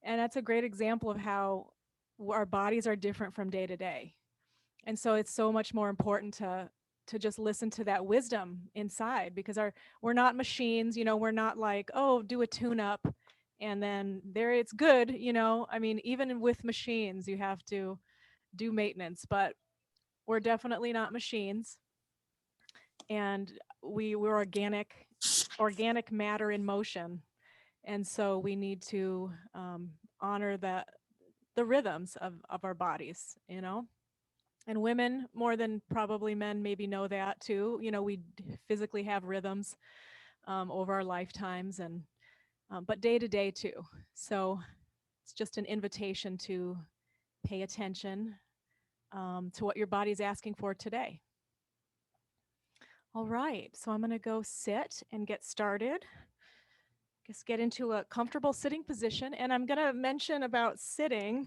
And that's a great example of how our bodies are different from day to day. And so it's so much more important to just listen to that wisdom inside, because we're not machines, we're not like, oh, do a tune up and then there it's good, I mean, even with machines you have to do maintenance, but we're definitely not machines. And we're organic matter in motion. And so we need to honor the rhythms of our bodies, and women more than probably men maybe know that too. We physically have rhythms over our lifetimes, and but day to day too. So it's just an invitation to pay attention to what your body's asking for today. All right, so I'm going to go sit and get started. Just get into a comfortable sitting position, and I'm going to mention about sitting.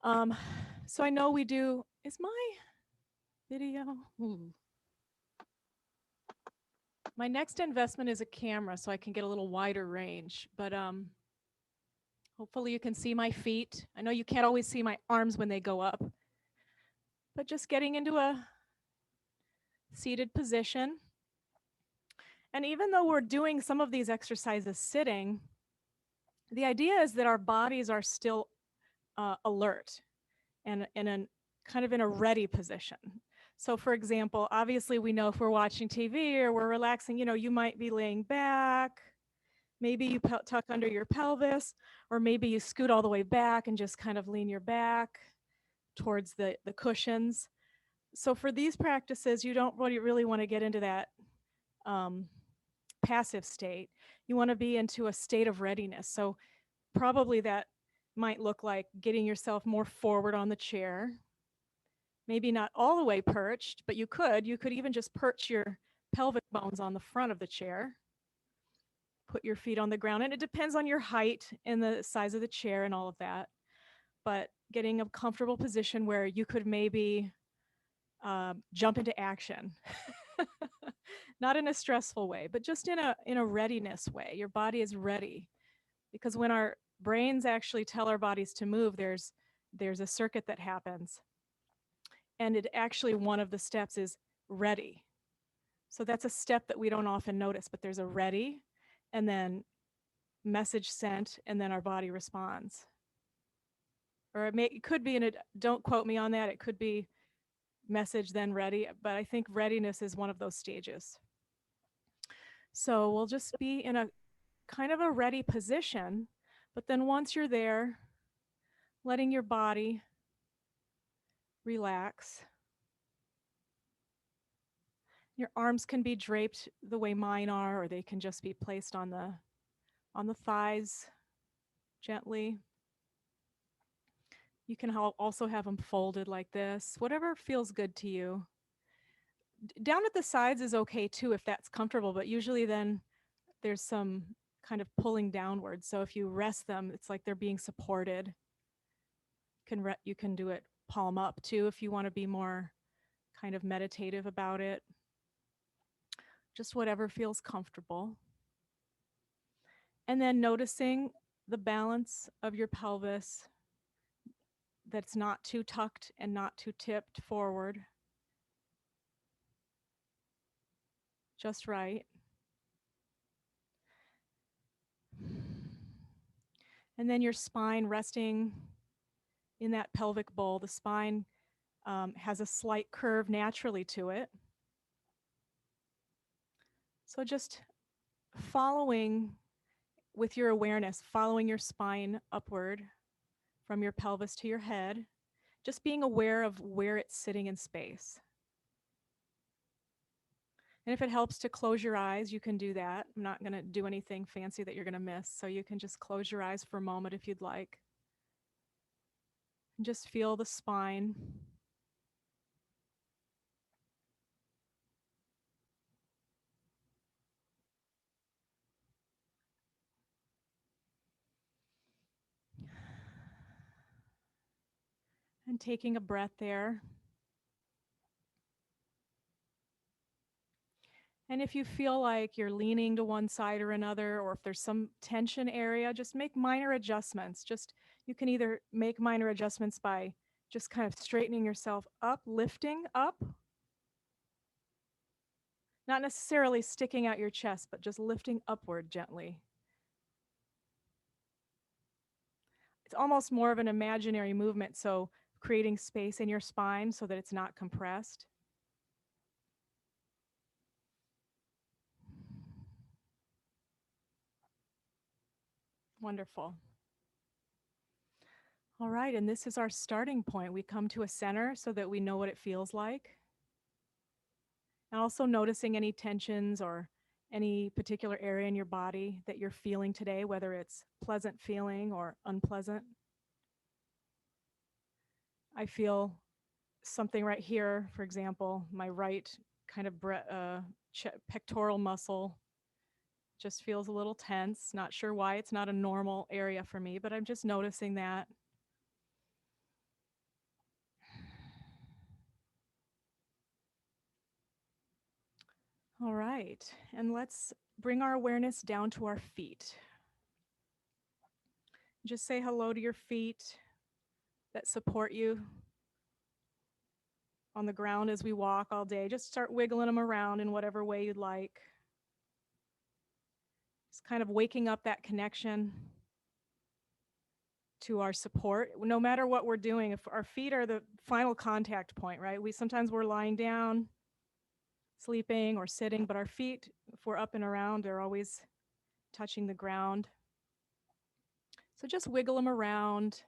So I know we do. Is my video? Ooh. My next investment is a camera, so I can get a little wider range. But hopefully you can see my feet. I know you can't always see my arms when they go up, but just getting into a seated position. And even though we're doing some of these exercises sitting, the idea is that our bodies are still alert and in a kind of in a ready position. So for example, obviously we know if we're watching TV or we're relaxing, you might be laying back, maybe you tuck under your pelvis, or maybe you scoot all the way back and just kind of lean your back towards the cushions. So for these practices, you don't really want to get into that passive state. You want to be into a state of readiness. So probably that might look like getting yourself more forward on the chair. Maybe not all the way perched, but you could even just perch your pelvic bones on the front of the chair. Put your feet on the ground, and it depends on your height and the size of the chair and all of that. But getting a comfortable position where you could maybe jump into action. Not in a stressful way, but just in a readiness way. Your body is ready, because when our brains actually tell our bodies to move, there's a circuit that happens, and it actually, one of the steps is ready. So that's a step that we don't often notice, but there's a ready, and then message sent, and then our body responds. Or it could be don't quote me on that, it could be message then ready, but I think readiness is one of those stages. So we'll just be in a kind of a ready position, but then once you're there, letting your body relax. Your arms can be draped the way mine are, or they can just be placed on the thighs gently. You can also have them folded like this, whatever feels good to you. Down at the sides is okay too if that's comfortable, but usually then there's some kind of pulling downward. So if you rest them, it's like they're being supported. You can do it palm up too if you want to be more kind of meditative about it. Just whatever feels comfortable. And then noticing the balance of your pelvis, that's not too tucked and not too tipped forward. Just right. And then your spine resting in that pelvic bowl. The spine has a slight curve naturally to it. So just following with your awareness, following your spine upward from your pelvis to your head, just being aware of where it's sitting in space. And if it helps to close your eyes, you can do that. I'm not going to do anything fancy that you're going to miss, so you can just close your eyes for a moment if you'd like. And just feel the spine. And taking a breath there. And if you feel like you're leaning to one side or another, or if there's some tension area, just make minor adjustments. Just you can either make minor adjustments by just kind of straightening yourself up, lifting up, not necessarily sticking out your chest, but just lifting upward gently. It's almost more of an imaginary movement, so creating space in your spine so that it's not compressed. Wonderful. All right, and this is our starting point. We come to a center so that we know what it feels like. And also noticing any tensions or any particular area in your body that you're feeling today, whether it's pleasant feeling or unpleasant. I feel something right here, for example, my right kind of pectoral muscle just feels a little tense. Not sure why. It's not a normal area for me, but I'm just noticing that. All right, and let's bring our awareness down to our feet. Just say hello to your feet that support you on the ground as we walk all day. Just start wiggling them around in whatever way you'd like. Just kind of waking up that connection to our support. No matter what we're doing, if our feet are the final contact point, right? Sometimes we're lying down, sleeping or sitting, but our feet, if we're up and around, they're always touching the ground. So just wiggle them around,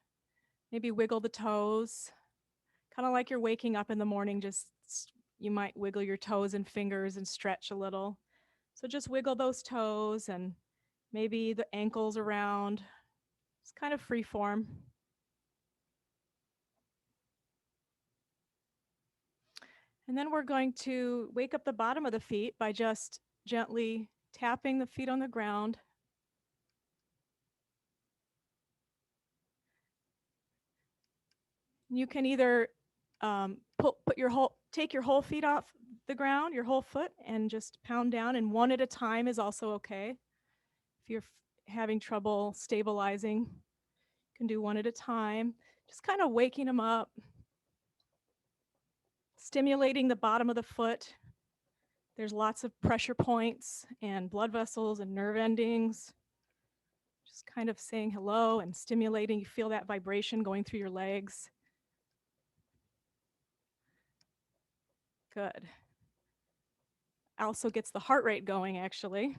maybe wiggle the toes, kind of like you're waking up in the morning, you might wiggle your toes and fingers and stretch a little. So just wiggle those toes and maybe the ankles around. It's kind of free form. And then we're going to wake up the bottom of the feet by just gently tapping the feet on the ground. You can either take your whole feet off the ground, your whole foot, and just pound down, and one at a time is also okay. If you're having trouble stabilizing, you can do one at a time. Just kind of waking them up, stimulating the bottom of the foot. There's lots of pressure points and blood vessels and nerve endings. Just kind of saying hello and stimulating. You feel that vibration going through your legs. Good. Also gets the heart rate going, actually.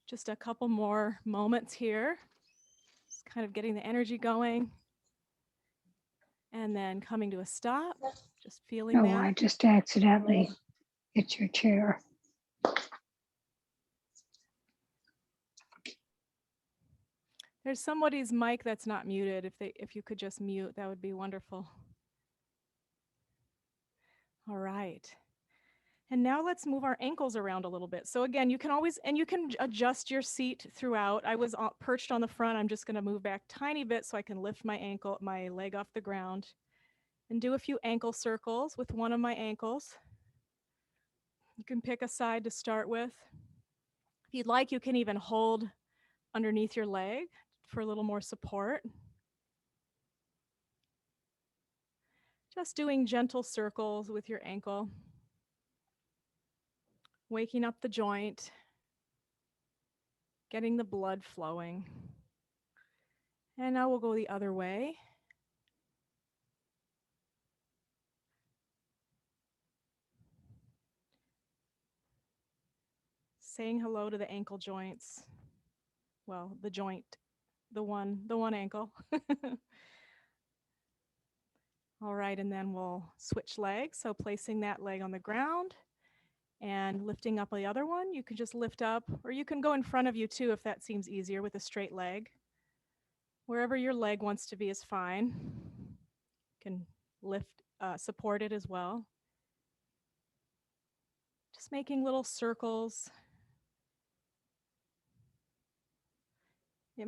Just a couple more moments here. Just kind of getting the energy going. And then coming to a stop, just feeling that. Oh, I just accidentally hit your chair. There's somebody's mic that's not muted. If you could just mute, that would be wonderful. All right. And now let's move our ankles around a little bit. So again, you can adjust your seat throughout. I was perched on the front. I'm just going to move back a tiny bit so I can lift my leg off the ground and do a few ankle circles with one of my ankles. You can pick a side to start with. If you'd like, you can even hold underneath your leg for a little more support. Just doing gentle circles with your ankle, waking up the joint, getting the blood flowing. And now we'll go the other way. Saying hello to the ankle joints. Well, the joint, the one ankle. All right, and then we'll switch legs. So placing that leg on the ground and lifting up the other one. You can just lift up, or you can go in front of you too if that seems easier with a straight leg. Wherever your leg wants to be is fine. You can support it as well. Just making little circles. You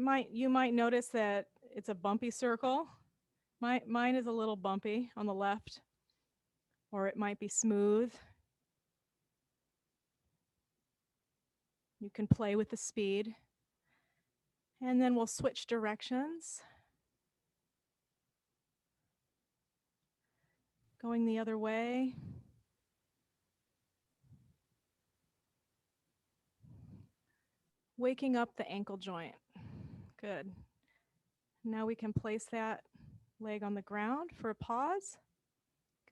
might notice that it's a bumpy circle. Mine is a little bumpy on the left. or it might be smooth. You can play with the speed. And then we'll switch directions. Going the other way. Waking up the ankle joint. Good. Now we can place that leg on the ground for a pause.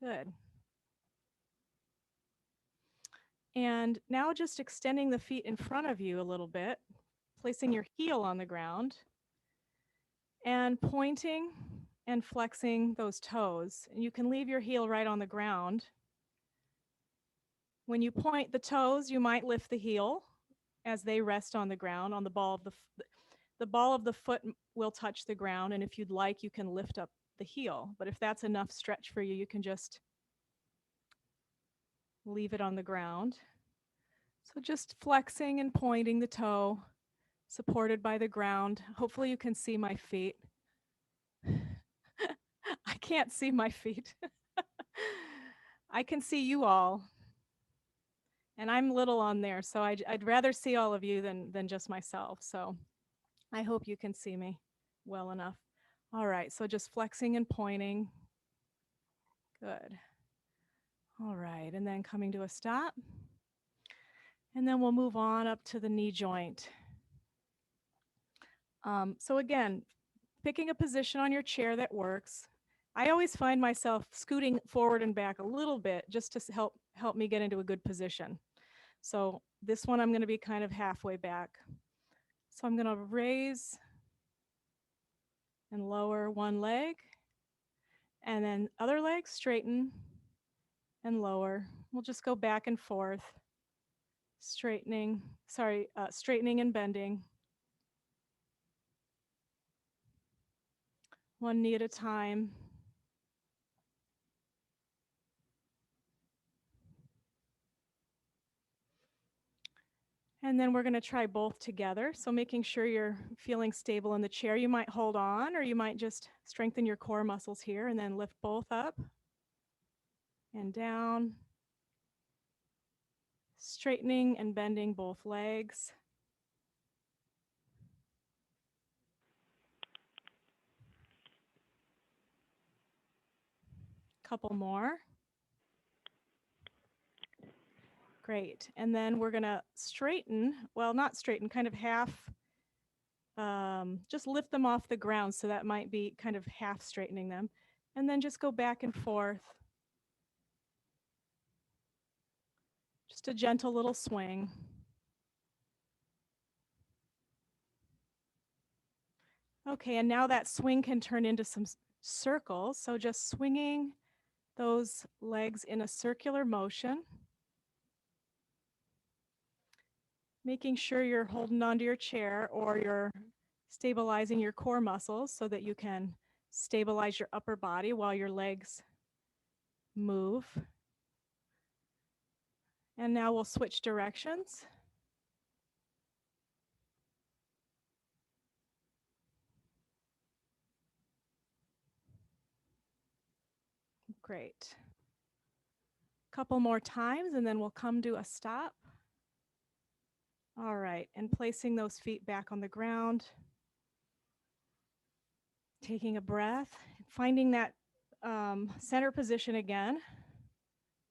Good. And now just extending the feet in front of you a little bit, placing your heel on the ground, and pointing and flexing those toes. And you can leave your heel right on the ground. When you point the toes, you might lift the heel as they rest on the ground on the ball of the ball of the foot will touch the ground, and if you'd like, you can lift up the heel. But if that's enough stretch for you, you can just leave it on the ground. So just flexing and pointing the toe, supported by the ground. Hopefully you can see my feet. I can't see my feet. I can see you all. And I'm little on there, so I'd rather see all of you than just myself. So I hope you can see me well enough. All right, so just flexing and pointing. Good. All right, and then coming to a stop. And then we'll move on up to the knee joint. So again, picking a position on your chair that works. I always find myself scooting forward and back a little bit just to help me get into a good position. So this one I'm going to be kind of halfway back. So I'm going to raise and lower one leg, and then other leg, straighten and lower. We'll just go back and forth, straightening and bending. One knee at a time. And then we're going to try both together. So making sure you're feeling stable in the chair. You might hold on, or you might just strengthen your core muscles here and then lift both up and down. Straightening and bending both legs. Couple more. Great. And then we're going to straighten, well, not straighten, kind of half, just lift them off the ground. So that might be kind of half straightening them. And then just go back and forth. Just a gentle little swing. Okay, and now that swing can turn into some circles. So just swinging those legs in a circular motion. Making sure you're holding onto your chair or you're stabilizing your core muscles so that you can stabilize your upper body while your legs move. And now we'll switch directions. Great. Couple more times and then we'll come to a stop. All right, and placing those feet back on the ground. Taking a breath, finding that center position again,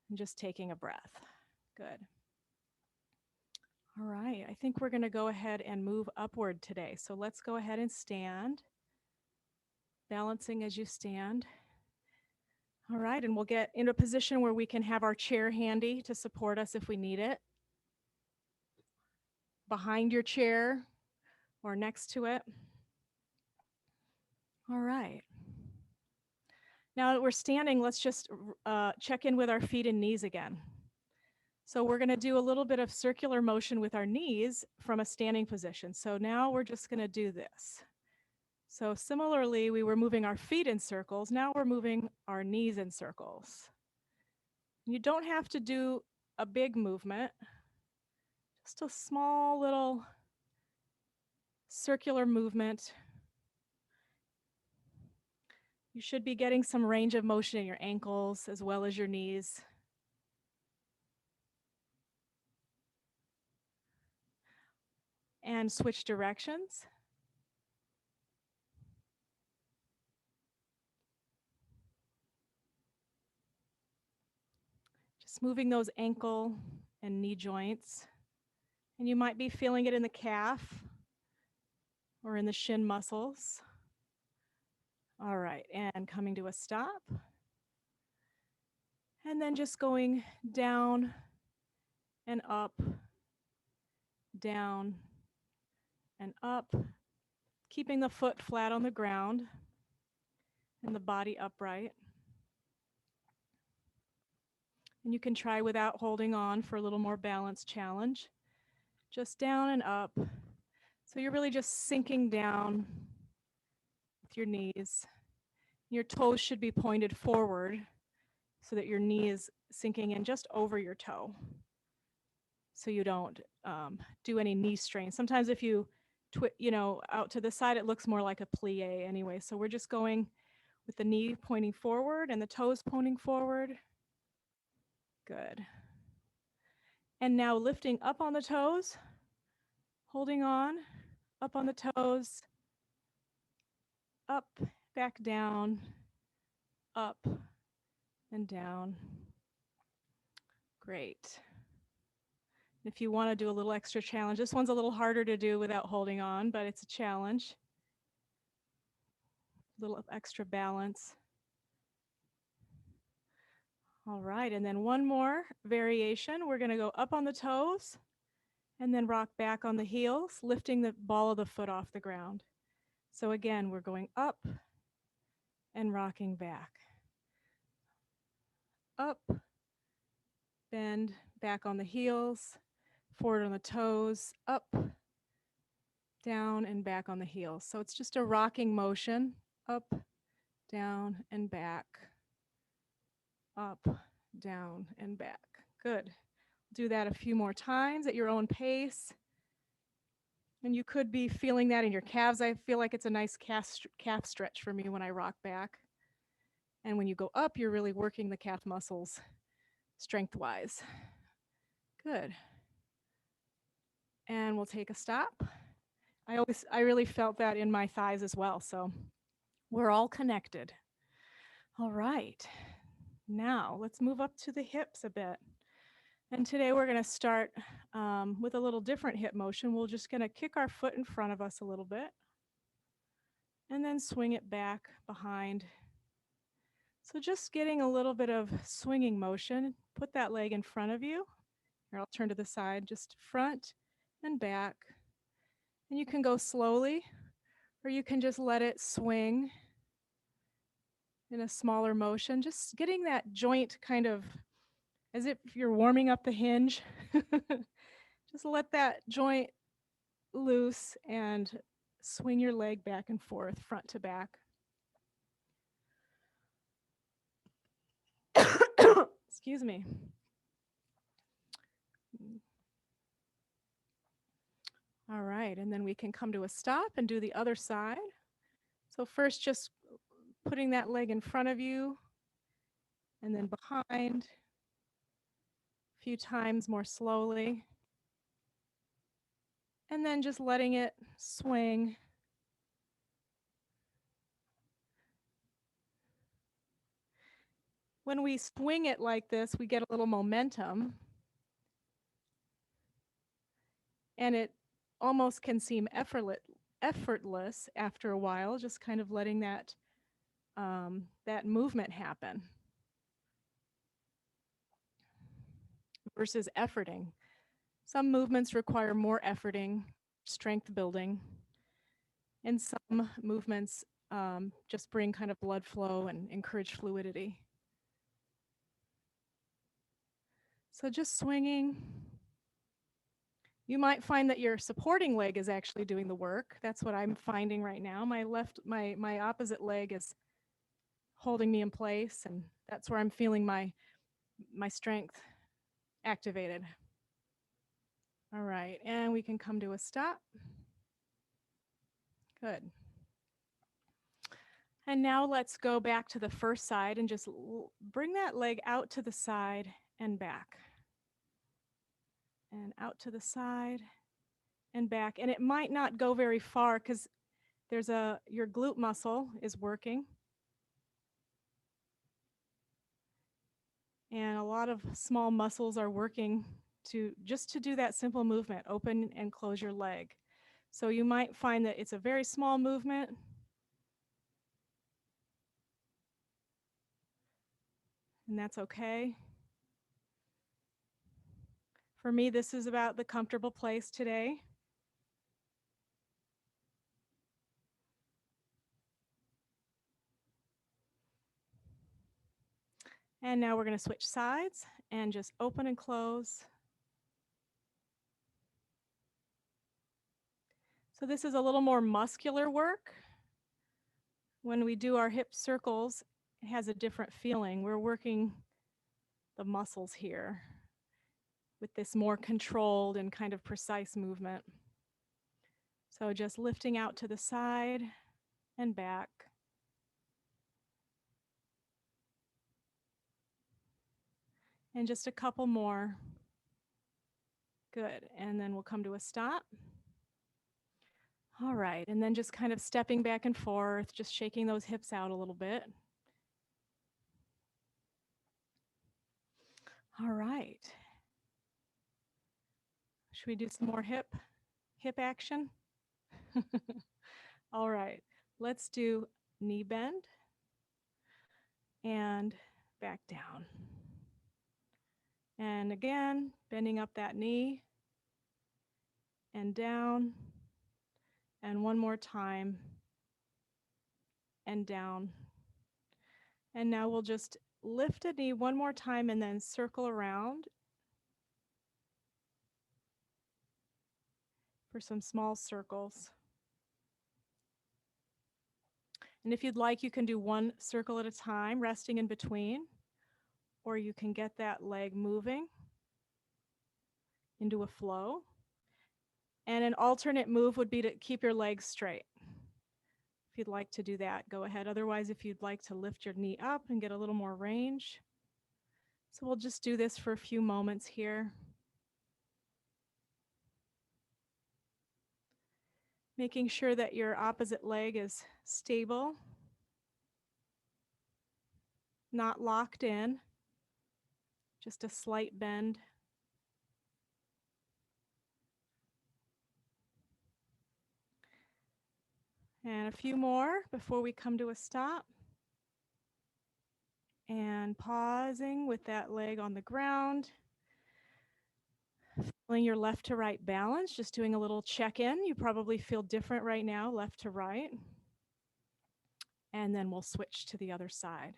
and just taking a breath. Good. All right, I think we're going to go ahead and move upward today. So let's go ahead and stand, balancing as you stand. All right, and we'll get in a position where we can have our chair handy to support us if we need it. Behind your chair or next to it. All right. Now that we're standing, let's just check in with our feet and knees again. So we're going to do a little bit of circular motion with our knees from a standing position. So now we're just going to do this. So similarly, we were moving our feet in circles. Now we're moving our knees in circles. You don't have to do a big movement, just a small little circular movement. You should be getting some range of motion in your ankles as well as your knees. And switch directions. Just moving those ankle and knee joints. And you might be feeling it in the calf or in the shin muscles. All right, and coming to a stop. And then just going down and up, down and up, keeping the foot flat on the ground and the body upright. And you can try without holding on for a little more balance challenge. Just down and up. So you're really just sinking down with your knees. Your toes should be pointed forward so that your knee is sinking in just over your toe, so you don't do any knee strain. Sometimes if you out to the side, it looks more like a plie anyway. So we're just going with the knee pointing forward and the toes pointing forward. Good. And now lifting up on the toes, holding on, up on the toes, up, back down, up, and down. Great. If you want to do a little extra challenge, this one's a little harder to do without holding on, but it's a challenge. A little extra balance. All right, and then one more variation. We're going to go up on the toes and then rock back on the heels, lifting the ball of the foot off the ground. So again, we're going up and rocking back. Up, bend, back on the heels, forward on the toes, up, down, and back on the heels. So it's just a rocking motion, up, down, and back, up, down, and back. Good. Do that a few more times at your own pace. And you could be feeling that in your calves. I feel like it's a nice calf stretch for me when I rock back. And when you go up, you're really working the calf muscles strength-wise. Good. And we'll take a stop. I really felt that in my thighs as well, so we're all connected. All right. Now, let's move up to the hips a bit. And today we're going to start with a little different hip motion. We're just going to kick our foot in front of us a little bit and then swing it back behind. So just getting a little bit of swinging motion. Put that leg in front of you. Here, I'll turn to the side, just front and back. And you can go slowly, or you can just let it swing in a smaller motion. Just getting that joint kind of as if you're warming up the hinge. Just let that joint loose and swing your leg back and forth, front to back. Excuse me. All right, and then we can come to a stop and do the other side. So first, just putting that leg in front of you and then behind. A few times more slowly. And then just letting it swing. When we swing it like this, we get a little momentum. And it almost can seem effortless after a while, just kind of letting that, that movement happen versus efforting. Some movements require more efforting, strength building, and some movements just bring kind of blood flow and encourage fluidity. So just swinging. You might find that your supporting leg is actually doing the work. That's what I'm finding right now. My opposite leg is holding me in place, and that's where I'm feeling my strength activated. All right, and we can come to a stop. Good. And now let's go back to the first side and just bring that leg out to the side and back. And out to the side and back. And it might not go very far because your glute muscle is working. And a lot of small muscles are working to do that simple movement, open and close your leg. So you might find that it's a very small movement. And that's okay. For me, this is about the comfortable place today. And now we're going to switch sides and just open and close. So this is a little more muscular work. When we do our hip circles, it has a different feeling. We're working the muscles here with this more controlled and kind of precise movement. So just lifting out to the side and back. And just a couple more. Good. And then we'll come to a stop. All right. And then just kind of stepping back and forth, just shaking those hips out a little bit. All right. Should we do some more hip action? All right. Let's do knee bend and back down. And again, bending up that knee and down. And one more time and down. And now we'll just lift a knee one more time and then circle around for some small circles. And if you'd like, you can do one circle at a time, resting in between, or you can get that leg moving into a flow. And an alternate move would be to keep your legs straight. If you'd like to do that, go ahead. Otherwise, if you'd like to lift your knee up and get a little more range. So we'll just do this for a few moments here. Making sure that your opposite leg is stable, not locked in, just a slight bend. And a few more before we come to a stop. And pausing with that leg on the ground. Feeling your left to right balance, just doing a little check-in. You probably feel different right now, left to right. And then we'll switch to the other side.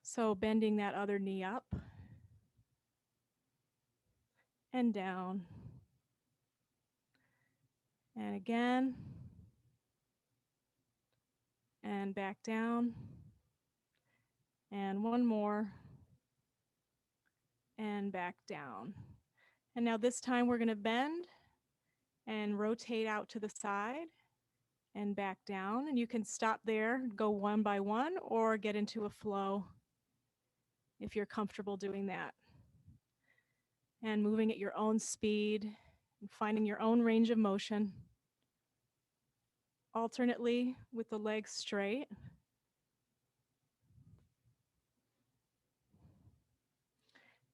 So bending that other knee up and down. And again. And back down. And one more. And back down. And now this time we're going to bend and rotate out to the side and back down. And you can stop there, go one by one, or get into a flow if you're comfortable doing that. And moving at your own speed and finding your own range of motion. Alternately with the legs straight.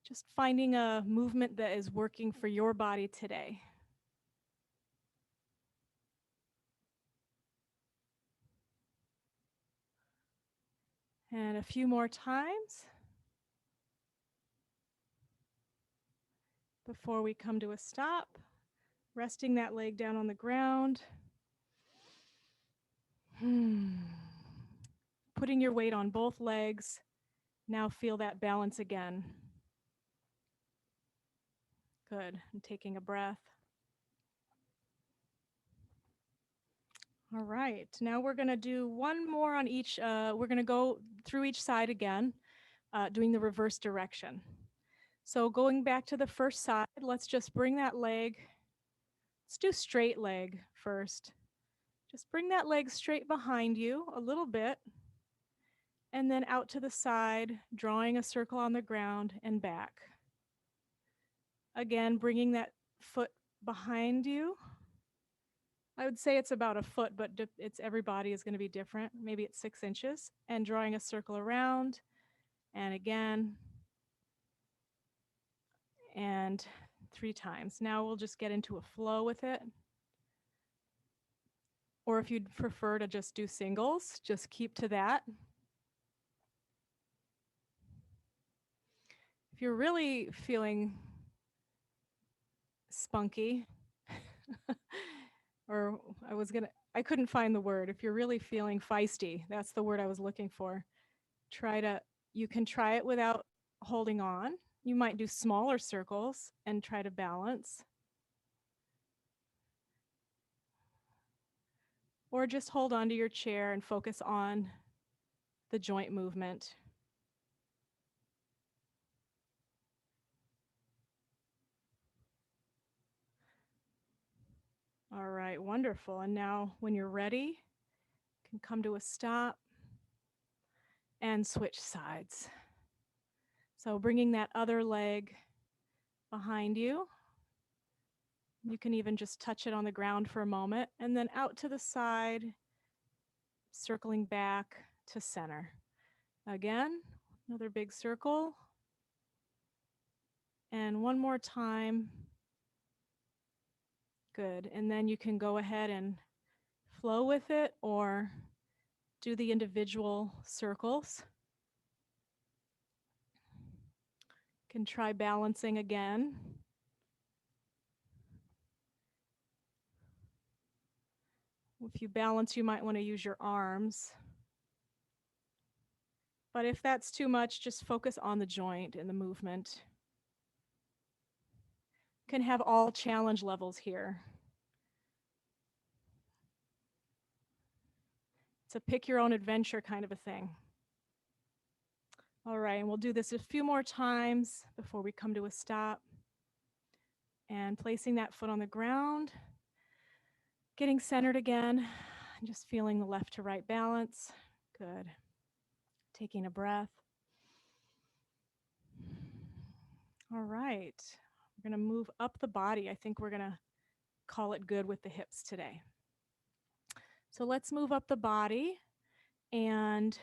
Just finding a movement that is working for your body today. And a few more times before we come to a stop. Resting that leg down on the ground. Putting your weight on both legs. Now feel that balance again. Good. And taking a breath. All right. Now we're going to do one more on each. We're going to go through each side again, doing the reverse direction. So going back to the first side, let's just bring that leg. Let's do straight leg first. Just bring that leg straight behind you a little bit, and then out to the side, drawing a circle on the ground and back. Again, bringing that foot behind you. I would say it's about a foot, but it's every body is going to be different. Maybe it's 6 inches, and drawing a circle around, and again, and 3 times. Now we'll just get into a flow with it. Or if you'd prefer to just do singles, just keep to that. If you're really feeling spunky, or I couldn't find the word. If you're really feeling feisty, that's the word I was looking for. You can try it without holding on. You might do smaller circles and try to balance. Or just hold onto your chair and focus on the joint movement. All right, wonderful. And now when you're ready, you can come to a stop and switch sides. So bringing that other leg behind you. You can even just touch it on the ground for a moment, and then out to the side, circling back to center. Again, another big circle. And one more time. Good. And then you can go ahead and flow with it or do the individual circles. You can try balancing again. If you balance, you might want to use your arms. But if that's too much, just focus on the joint and the movement. You can have all challenge levels here. It's a pick your own adventure kind of a thing. All right, and we'll do this a few more times before we come to a stop. And placing that foot on the ground, getting centered again, and just feeling the left to right balance. Good. Taking a breath. All right, we're going to move up the body. I think we're going to call it good with the hips today. So let's move up the body and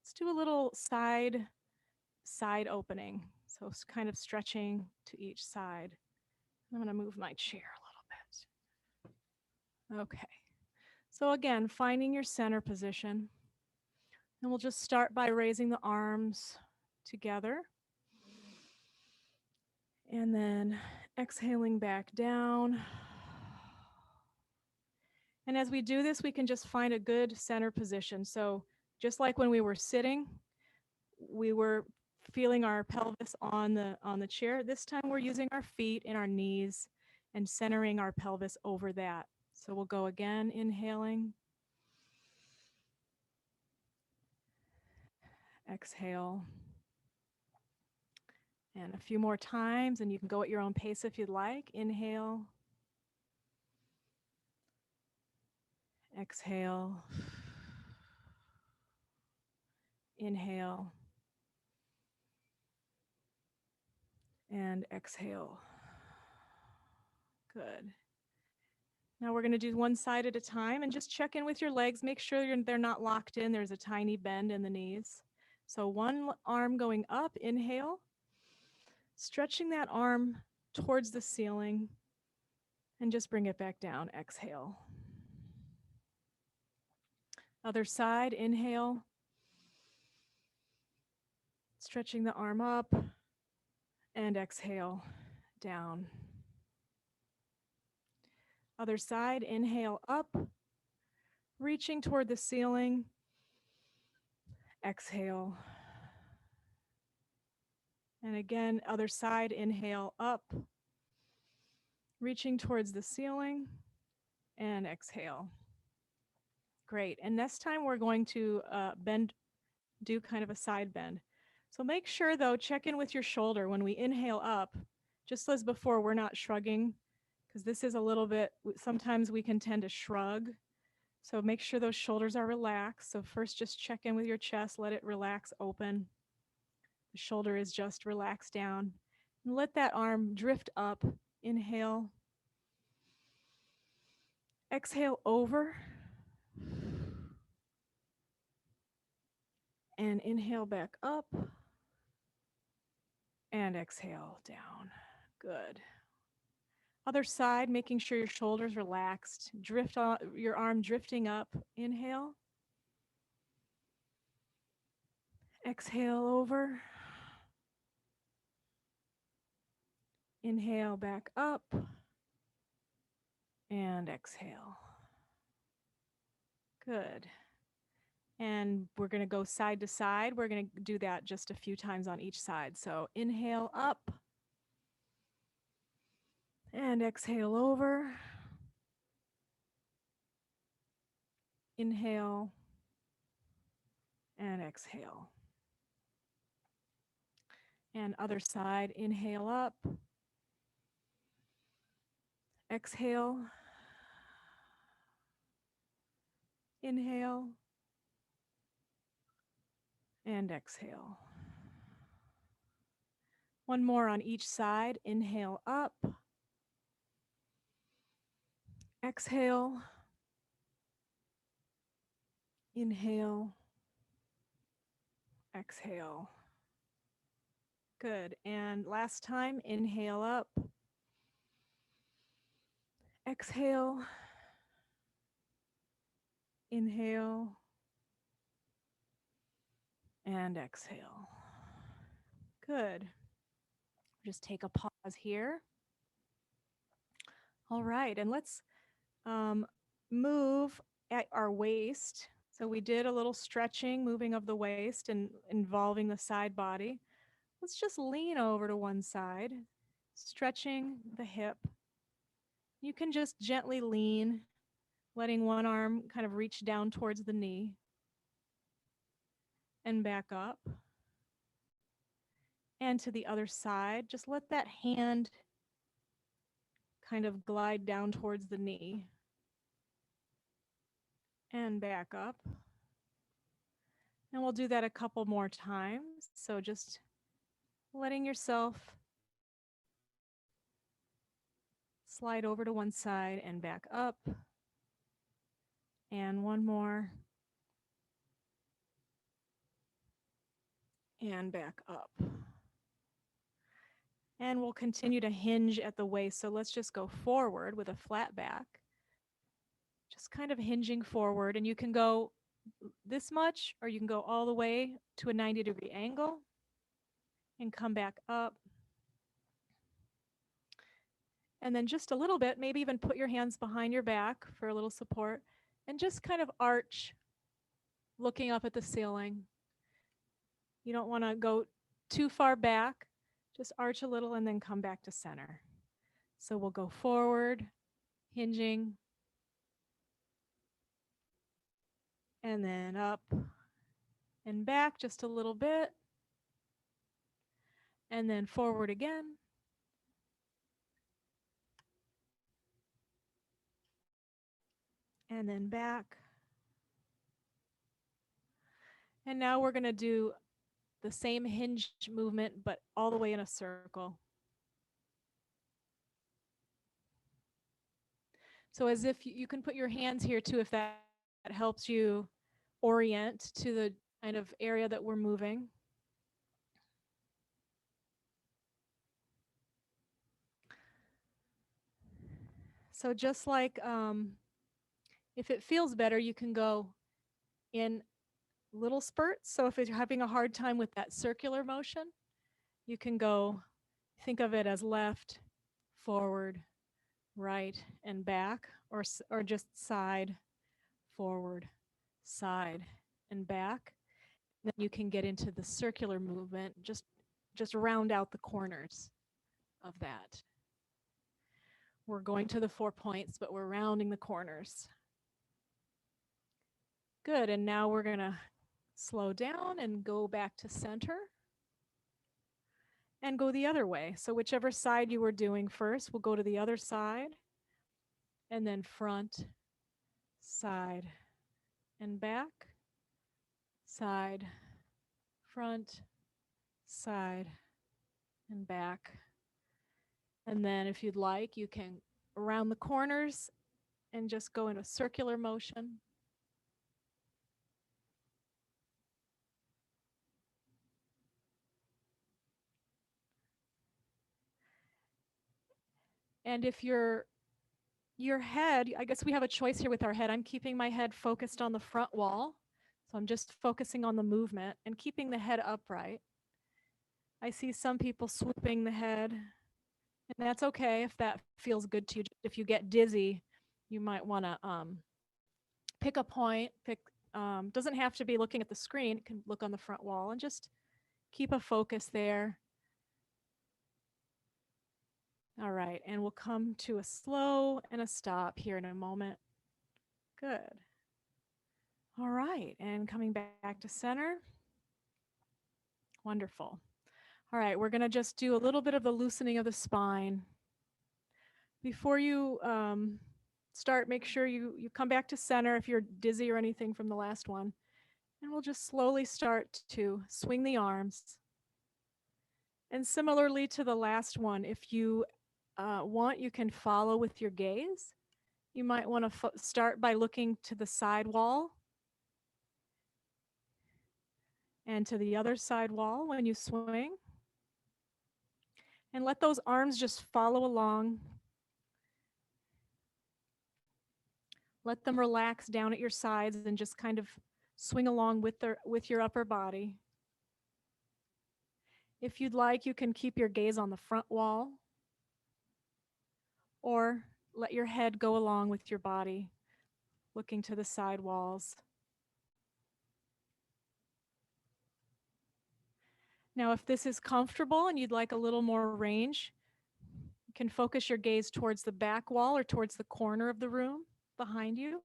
let's do a little side opening. So it's kind of stretching to each side. I'm going to move my chair a little bit. Okay. So again, finding your center position. And we'll just start by raising the arms together. And then exhaling back down. And as we do this, we can just find a good center position. So just like when we were sitting, we were feeling our pelvis on the chair. This time we're using our feet and our knees and centering our pelvis over that. So we'll go again, inhaling. Exhale. And a few more times, and you can go at your own pace if you'd like. Inhale. Exhale. Inhale. And exhale. Good. Now we're going to do one side at a time and just check in with your legs. Make sure they're not locked in. There's a tiny bend in the knees. So one arm going up, inhale. Stretching that arm towards the ceiling and just bring it back down. Exhale. Other side, inhale. Stretching the arm up and exhale down. Other side, inhale up, reaching toward the ceiling. Exhale. And again, other side, inhale up, reaching towards the ceiling, and exhale. Great. And next time we're going to do kind of a side bend. So make sure though, check in with your shoulder when we inhale up, just as before, we're not shrugging, because this is a little bit, sometimes we can tend to shrug. So make sure those shoulders are relaxed. So first just check in with your chest, let it relax open. The shoulder is just relaxed down. And let that arm drift up. Inhale. Exhale over. And inhale back up. And exhale down. Good. Other side, making sure your shoulders relaxed. Drift on, your arm drifting up. Inhale. Exhale over. Inhale back up. And exhale. Good. And we're going to go side to side. We're going to do that just a few times on each side. So inhale up. And exhale over. Inhale. And exhale. And other side, inhale up. Exhale. Inhale. And exhale. One more on each side. Inhale up. Exhale. Inhale. Exhale. Good. And last time, inhale up. Exhale. Inhale. And exhale. Good. Just take a pause here. All right, and let's move at our waist. So we did a little stretching, moving of the waist and involving the side body. Let's just lean over to one side, stretching the hip. You can just gently lean, letting one arm kind of reach down towards the knee and back up. And to the other side, just let that hand kind of glide down towards the knee and back up. And we'll do that a couple more times. So just letting yourself slide over to one side and back up. And one more. And back up. And we'll continue to hinge at the waist. So let's just go forward with a flat back. Just kind of hinging forward. And you can go this much, or you can go all the way to a 90-degree angle and come back up. And then just a little bit, maybe even put your hands behind your back for a little support, and just kind of arch, looking up at the ceiling. You don't want to go too far back, just arch a little and then come back to center. So we'll go forward, hinging, and then up and back just a little bit, and then forward again. And then back. And now we're going to do the same hinge movement, but all the way in a circle. So as if you can put your hands here too, if that helps you orient to the kind of area that we're moving. So just like if it feels better, you can go in little spurts. So if you're having a hard time with that circular motion, you can go, think of it as left, forward, right, and back, or just side, forward, side, and back. Then you can get into the circular movement, just round out the corners of that. We're going to the 4 points, but we're rounding the corners. Good, and now we're gonna slow down and go back to center and go the other way. So whichever side you were doing first, we'll go to the other side and then front, side and back, side, front, side, and back. And then if you'd like, you can around the corners and just go in a circular motion. And if your head, I guess we have a choice here with our head. I'm keeping my head focused on the front wall. So I'm just focusing on the movement and keeping the head upright. I see some people swooping the head, and that's okay if that feels good to you. If you get dizzy, you might want to pick a point. Doesn't have to be looking at the screen. It can look on the front wall and just keep a focus there. All right, and we'll come to a slow and a stop here in a moment. Good. All right, and coming back to center. Wonderful. All right, we're going to just do a little bit of the loosening of the spine. Before you start, make sure you come back to center if you're dizzy or anything from the last one. And we'll just slowly start to swing the arms. And similarly to the last one, if you want, you can follow with your gaze. You might want to start by looking to the side wall and to the other side wall when you swing. And let those arms just follow along. Let them relax down at your sides and just kind of swing along with your upper body. If you'd like, you can keep your gaze on the front wall or let your head go along with your body, looking to the side walls. Now, if this is comfortable and you'd like a little more range, you can focus your gaze towards the back wall or towards the corner of the room behind you.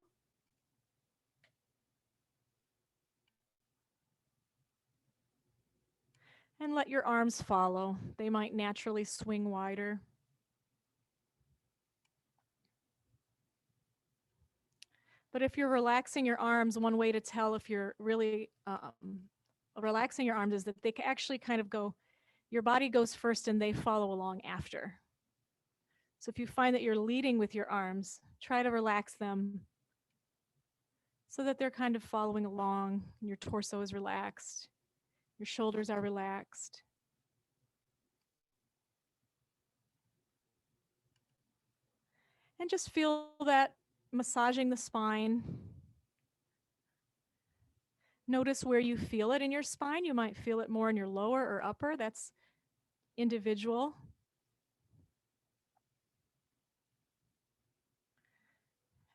And let your arms follow. They might naturally swing wider. But if you're relaxing your arms, one way to tell if you're really relaxing your arms is that they actually kind of go, your body goes first and they follow along after. So if you find that you're leading with your arms, try to relax them so that they're kind of following along. Your torso is relaxed. Your shoulders are relaxed. And just feel that massaging the spine. Notice where you feel it in your spine. You might feel it more in your lower or upper. That's individual.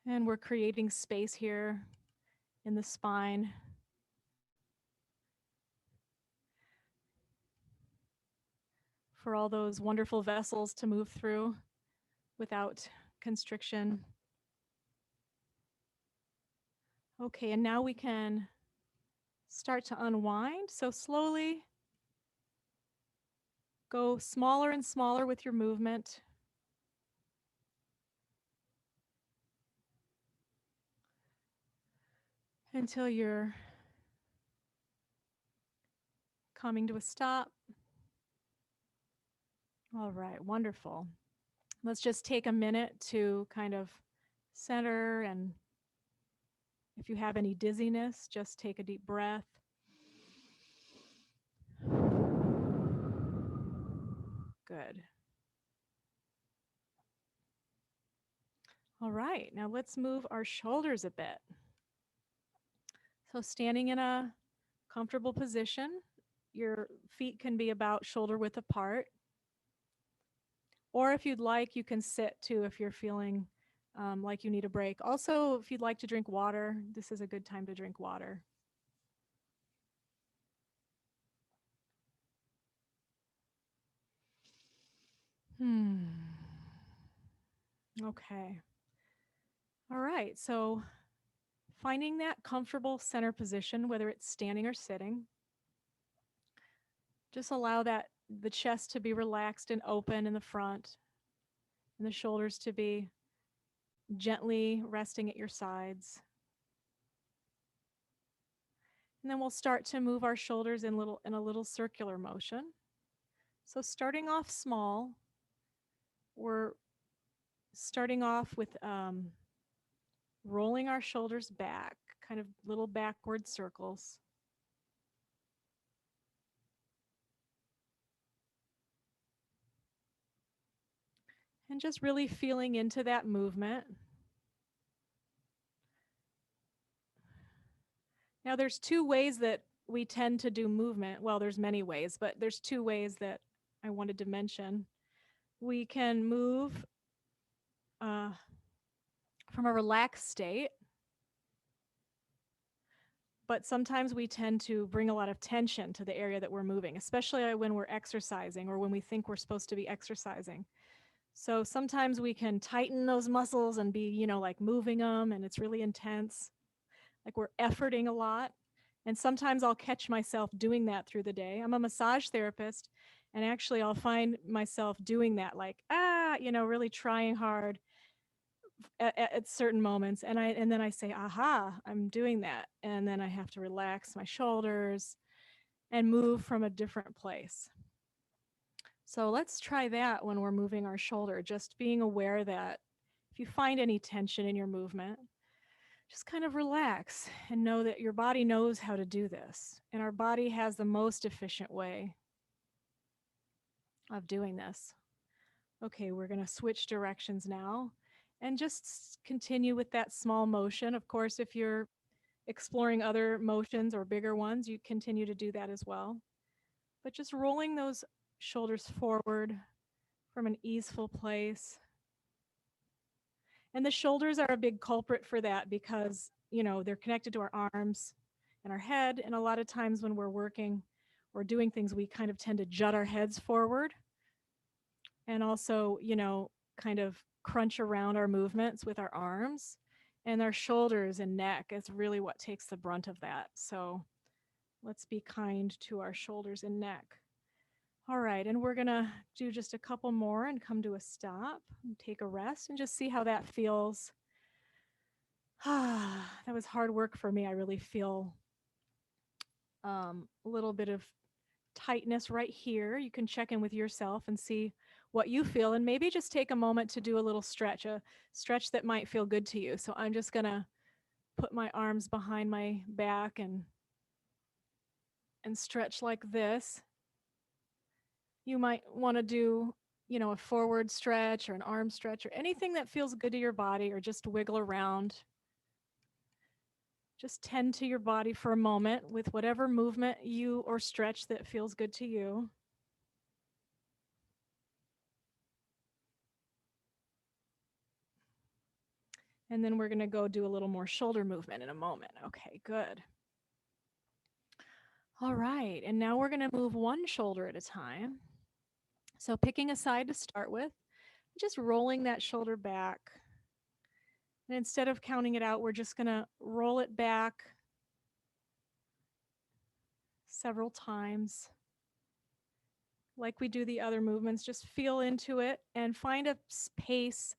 And we're creating space here in the spine. For all those wonderful vessels to move through without constriction. Okay, and now we can start to unwind. So slowly go smaller and smaller with your movement. Until you're coming to a stop. All right, wonderful. Let's just take a minute to kind of center, and if you have any dizziness, just take a deep breath. Good. All right, now let's move our shoulders a bit. So standing in a comfortable position, your feet can be about shoulder width apart. Or if you'd like, you can sit too if you're feeling like you need a break. Also, if you'd like to drink water, this is a good time to drink water. Okay. All right, so finding that comfortable center position, whether it's standing or sitting, just allow the chest to be relaxed and open in the front, and the shoulders to be gently resting at your sides. And then we'll start to move our shoulders in a little circular motion. So starting off small, we're starting off with rolling our shoulders back, kind of little backward circles. And just really feeling into that movement. Now there's two ways that we tend to do movement. Well, there's many ways, but there's two ways that I wanted to mention. We can move uh, from a relaxed state, but sometimes we tend to bring a lot of tension to the area that we're moving, especially when we're exercising or when we think we're supposed to be exercising. So sometimes we can tighten those muscles and be, like moving them, and it's really intense, like we're efforting a lot. And sometimes I'll catch myself doing that through the day. I'm a massage therapist, and actually I'll find myself doing that, like, really trying hard at certain moments. And then I say, aha, I'm doing that. And then I have to relax my shoulders and move from a different place. So let's try that when we're moving our shoulder, just being aware that if you find any tension in your movement, just kind of relax and know that your body knows how to do this. And our body has the most efficient way of doing this. Okay, we're going to switch directions now and just continue with that small motion. Of course, if you're exploring other motions or bigger ones, you continue to do that as well. But just rolling those shoulders forward from an easeful place. And the shoulders are a big culprit for that because, they're connected to our arms and our head. And a lot of times when we're working or doing things, we kind of tend to jut our heads forward and also, kind of crunch around our movements with our arms. And our shoulders and neck is really what takes the brunt of that. So let's be kind to our shoulders and neck. All right, and we're gonna do just a couple more and come to a stop and take a rest and just see how that feels. That was hard work for me. I really feel a little bit of tightness right here. You can check in with yourself and see what you feel, and maybe just take a moment to do a little stretch, a stretch that might feel good to you. So I'm just gonna put my arms behind my back and stretch like this. You might want to do, a forward stretch or an arm stretch or anything that feels good to your body, or just wiggle around. Just tend to your body for a moment with whatever movement you or stretch that feels good to you. And then we're going to go do a little more shoulder movement in a moment. Okay, good. All right, and now we're going to move one shoulder at a time. So picking a side to start with, just rolling that shoulder back. And instead of counting it out, we're just going to roll it back several times. Like we do the other movements, just feel into it and find a pace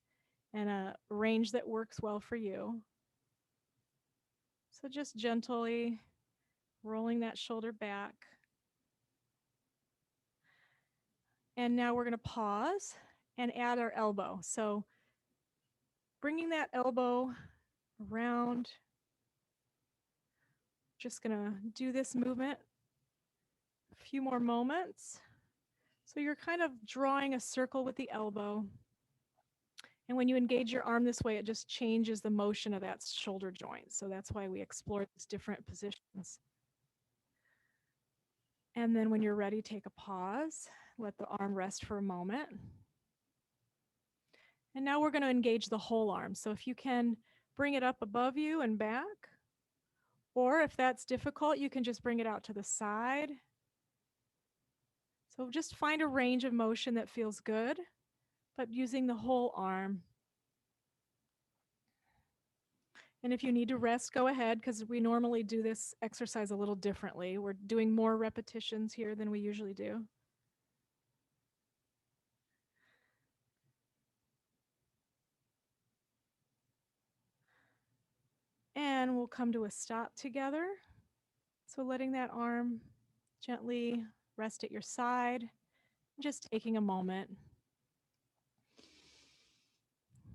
and a range that works well for you. So just gently rolling that shoulder back. And now we're going to pause and add our elbow. So bringing that elbow around, just going to do this movement a few more moments. So you're kind of drawing a circle with the elbow. And when you engage your arm this way, it just changes the motion of that shoulder joint. So that's why we explore these different positions. And then when you're ready, take a pause. Let the arm rest for a moment. And now we're going to engage the whole arm. So if you can bring it up above you and back, or if that's difficult, you can just bring it out to the side. So just find a range of motion that feels good, but using the whole arm. And if you need to rest, go ahead, because we normally do this exercise a little differently. We're doing more repetitions here than we usually do. And we'll come to a stop together. So letting that arm gently rest at your side, just taking a moment,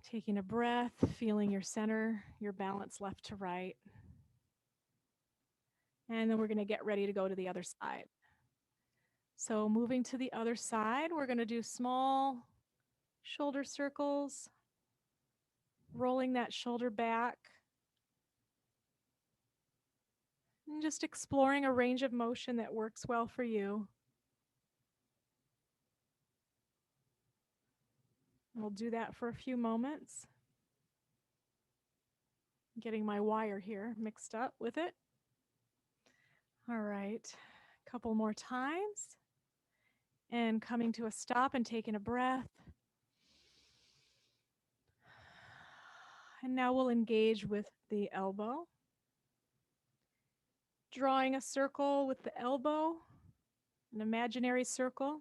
taking a breath, feeling your center, your balance left to right. And then we're going to get ready to go to the other side. So moving to the other side, we're going to do small shoulder circles, rolling that shoulder back, and just exploring a range of motion that works well for you. We'll do that for a few moments. Getting my wire here mixed up with it. All right, a couple more times. And coming to a stop and taking a breath. And now we'll engage with the elbow. Drawing a circle with the elbow, an imaginary circle.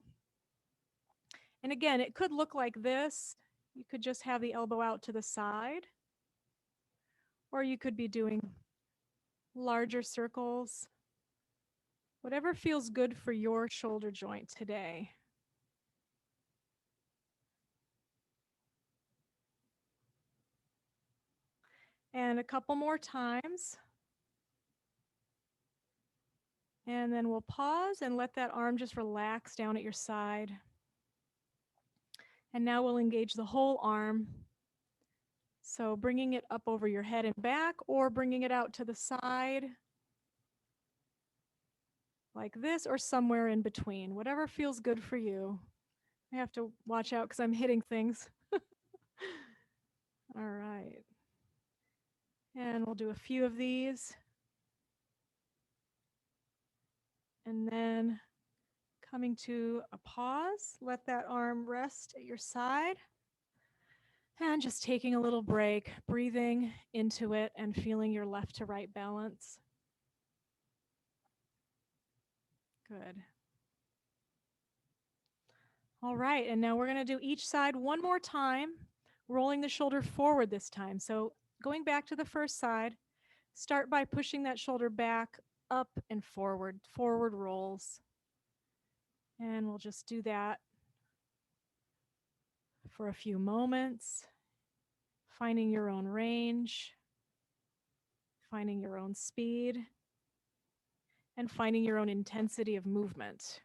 And again, it could look like this. You could just have the elbow out to the side, or you could be doing larger circles. Whatever feels good for your shoulder joint today. And a couple more times. And then we'll pause and let that arm just relax down at your side. And now we'll engage the whole arm. So bringing it up over your head and back, or bringing it out to the side like this, or somewhere in between, whatever feels good for you. I have to watch out because I'm hitting things. All right. And we'll do a few of these. And then coming to a pause, let that arm rest at your side. And just taking a little break, breathing into it and feeling your left to right balance. Good. All right, and now we're going to do each side one more time, rolling the shoulder forward this time. So going back to the first side, start by pushing that shoulder back, up and forward, forward rolls. And we'll just do that for a few moments, finding your own range, finding your own speed, and finding your own intensity of movement.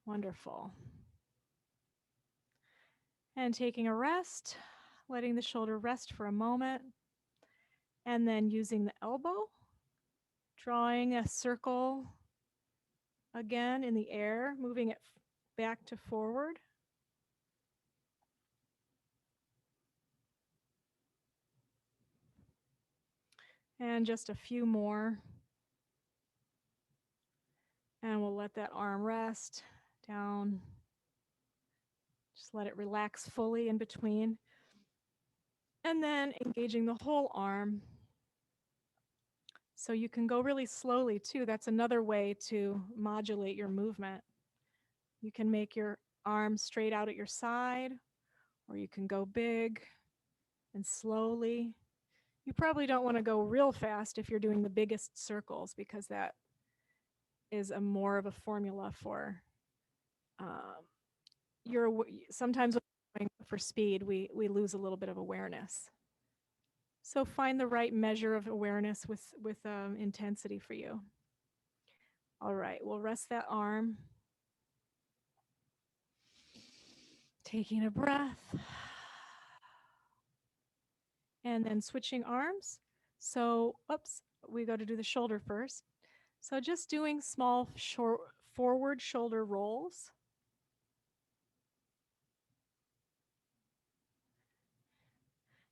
Wonderful. And taking a rest, letting the shoulder rest for a moment, and then using the elbow, drawing a circle again in the air, moving it back to forward. And just a few more. And we'll let that arm rest down. Just let it relax fully in between. And then engaging the whole arm. So you can go really slowly too. That's another way to modulate your movement. You can make your arm straight out at your side, or you can go big and slowly. You probably don't want to go real fast if you're doing the biggest circles, because that is a more of a formula for sometimes for speed, we lose a little bit of awareness. So find the right measure of awareness with intensity for you. All right, we'll rest that arm. Taking a breath. And then switching arms. So, we go to do the shoulder first. So just doing small forward shoulder rolls.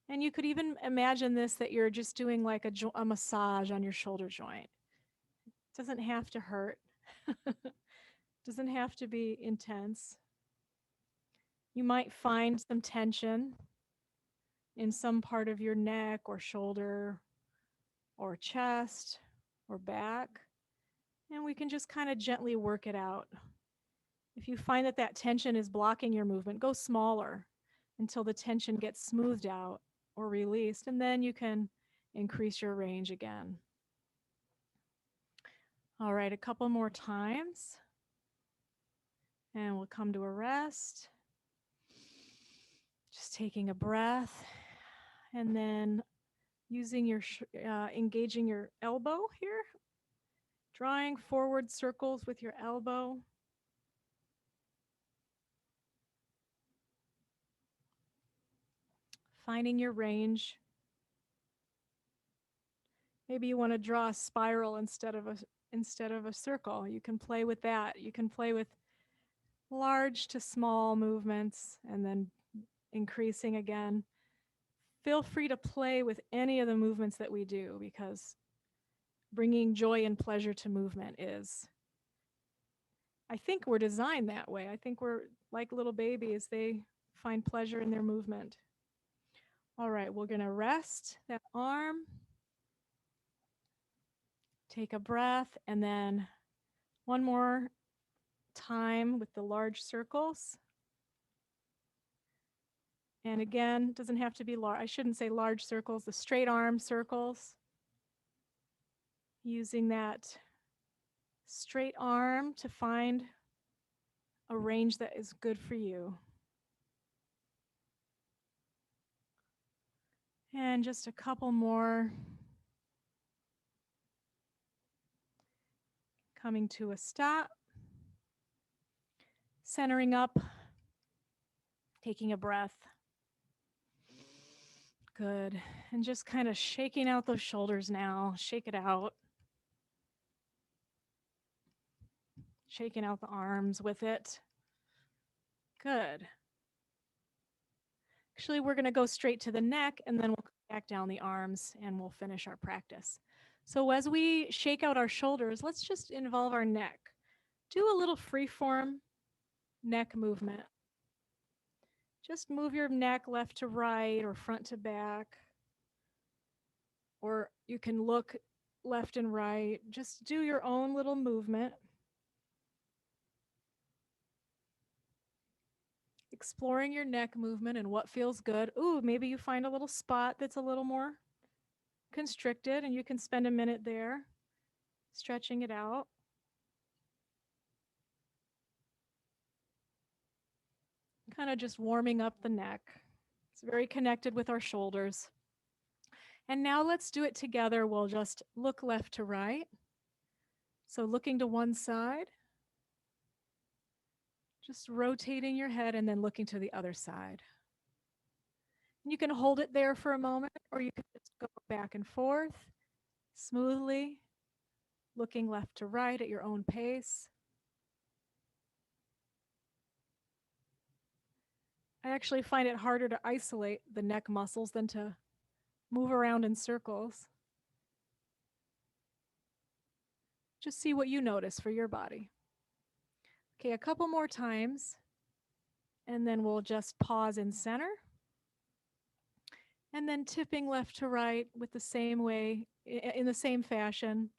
And you could even imagine this, that you're just doing like a massage on your shoulder joint. It doesn't have to hurt. Doesn't have to be intense. You might find some tension in some part of your neck or shoulder or chest or back. And we can just kind of gently work it out. If you find that that tension is blocking your movement, go smaller until the tension gets smoothed out or released, and then you can increase your range again. All right, a couple more times. And we'll come to a rest. Just taking a breath and then using your, engaging your elbow here, drawing forward circles with your elbow. Finding your range. Maybe you want to draw a spiral instead of a circle. You can play with that. You can play with large to small movements and then increasing again. Feel free to play with any of the movements that we do, because bringing joy and pleasure to movement is, I think we're designed that way. I think we're like little babies. They find pleasure in their movement. All right, we're going to rest that arm. Take a breath, and then one more time with the large circles. And again, it doesn't have to be large. I shouldn't say large circles, the straight arm circles. Using that straight arm to find a range that is good for you. And just a couple more. Coming to a stop. Centering up. Taking a breath. Good. And just kind of shaking out those shoulders now. Shake it out. Shaking out the arms with it. Good. Actually, we're going to go straight to the neck, and then we'll come back down the arms, and we'll finish our practice. So as we shake out our shoulders, let's just involve our neck. Do a little free-form neck movement. Just move your neck left to right or front to back. Or you can look left and right. Just do your own little movement. Exploring your neck movement and what feels good. Ooh, maybe you find a little spot that's a little more constricted, and you can spend a minute there stretching it out. Kind of just warming up the neck. It's very connected with our shoulders. And now let's do it together. We'll just look left to right. So looking to one side, just rotating your head and then looking to the other side. And you can hold it there for a moment, or you can just go back and forth smoothly, looking left to right at your own pace. I actually find it harder to isolate the neck muscles than to move around in circles. Just see what you notice for your body. Okay, a couple more times, and then we'll just pause in center. And then tipping left to right with the same way, in the same fashion.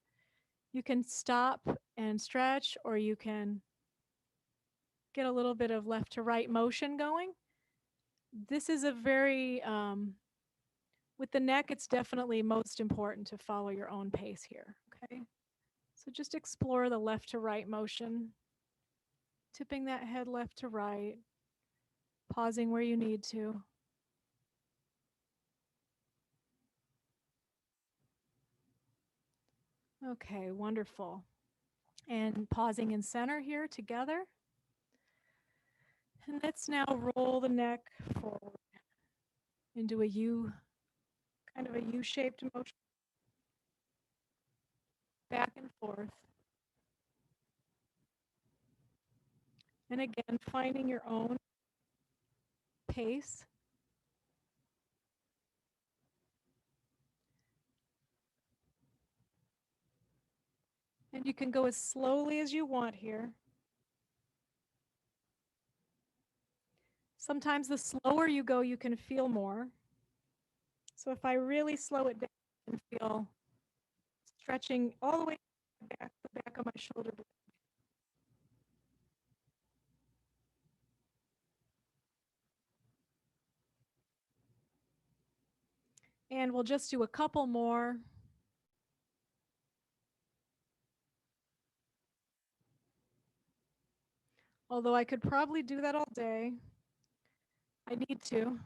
You can stop and stretch, or you can get a little bit of left to right motion going. This is a very, with the neck, it's definitely most important to follow your own pace here, okay? So just explore the left to right motion, tipping that head left to right, pausing where you need to. Okay, wonderful. And pausing in center here together. And let's now roll the neck forward into a U, kind of a U-shaped motion, back and forth. And again, finding your own pace. And you can go as slowly as you want here. Sometimes the slower you go, you can feel more. So if I really slow it down, I can feel stretching all the way back, the back of my shoulder. And we'll just do a couple more. Although I could probably do that all day. I need to.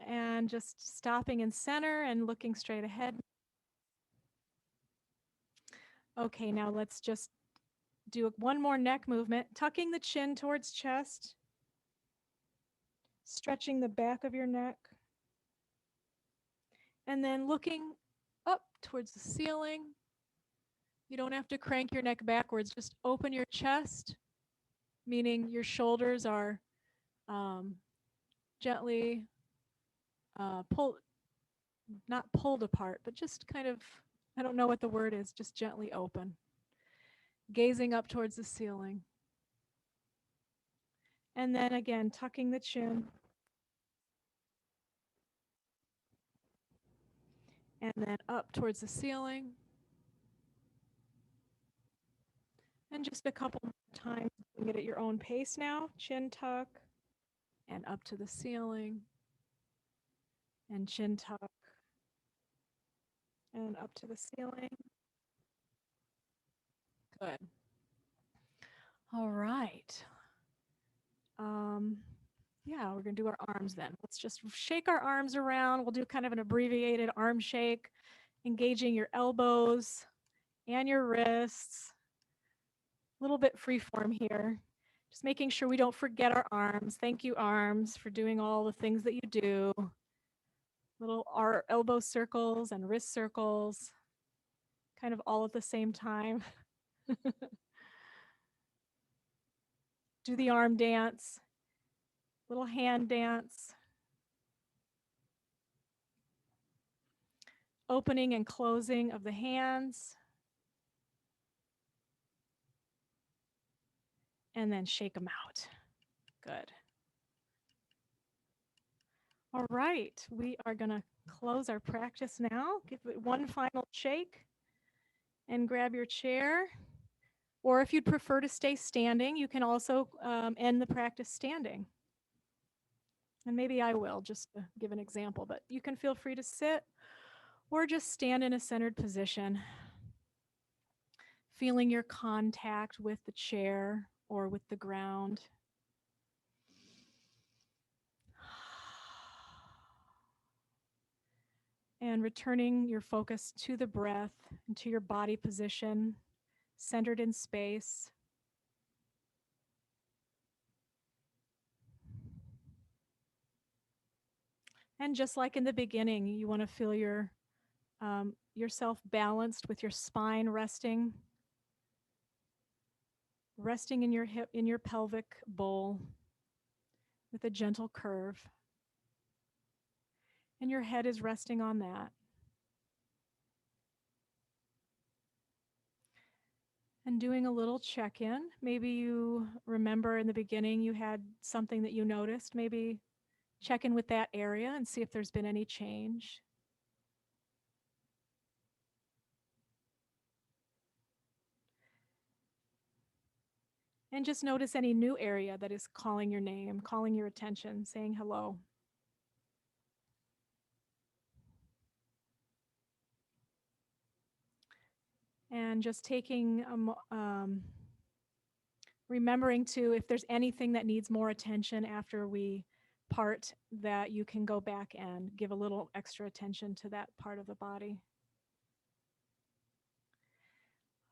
And just stopping in center and looking straight ahead. Okay, now let's just do one more neck movement, tucking the chin towards chest, stretching the back of your neck, and then looking up towards the ceiling. You don't have to crank your neck backwards, just open your chest, meaning your shoulders are gently pulled, not pulled apart, but just kind of, I don't know what the word is, just gently open, gazing up towards the ceiling. And then again, tucking the chin. And then up towards the ceiling. And just a couple more times. You can get at your own pace now. Chin tuck. And up to the ceiling. And chin tuck. And up to the ceiling. Good. All right. Yeah, we're going to do our arms then. Let's just shake our arms around. We'll do kind of an abbreviated arm shake, engaging your elbows and your wrists. A little bit free form here. Just making sure we don't forget our arms. Thank you, arms, for doing all the things that you do. Little elbow circles and wrist circles, kind of all at the same time. Do the arm dance, little hand dance. Opening and closing of the hands. And then shake them out. Good. All right, we are going to close our practice now. Give it one final shake and grab your chair. Or if you'd prefer to stay standing, you can also end the practice standing. And maybe I will, just to give an example, but you can feel free to sit or just stand in a centered position, feeling your contact with the chair or with the ground. And returning your focus to the breath and to your body position, centered in space. And just like in the beginning, you want to feel yourself balanced with your spine resting in your hip, in your pelvic bowl with a gentle curve. And your head is resting on that. And doing a little check-in. Maybe you remember in the beginning you had something that you noticed. Maybe check in with that area and see if there's been any change. And just notice any new area that is calling your name, calling your attention, saying hello. And just taking, remembering to, if there's anything that needs more attention after we part, that you can go back and give a little extra attention to that part of the body.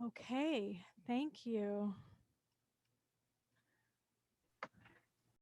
Okay, thank you.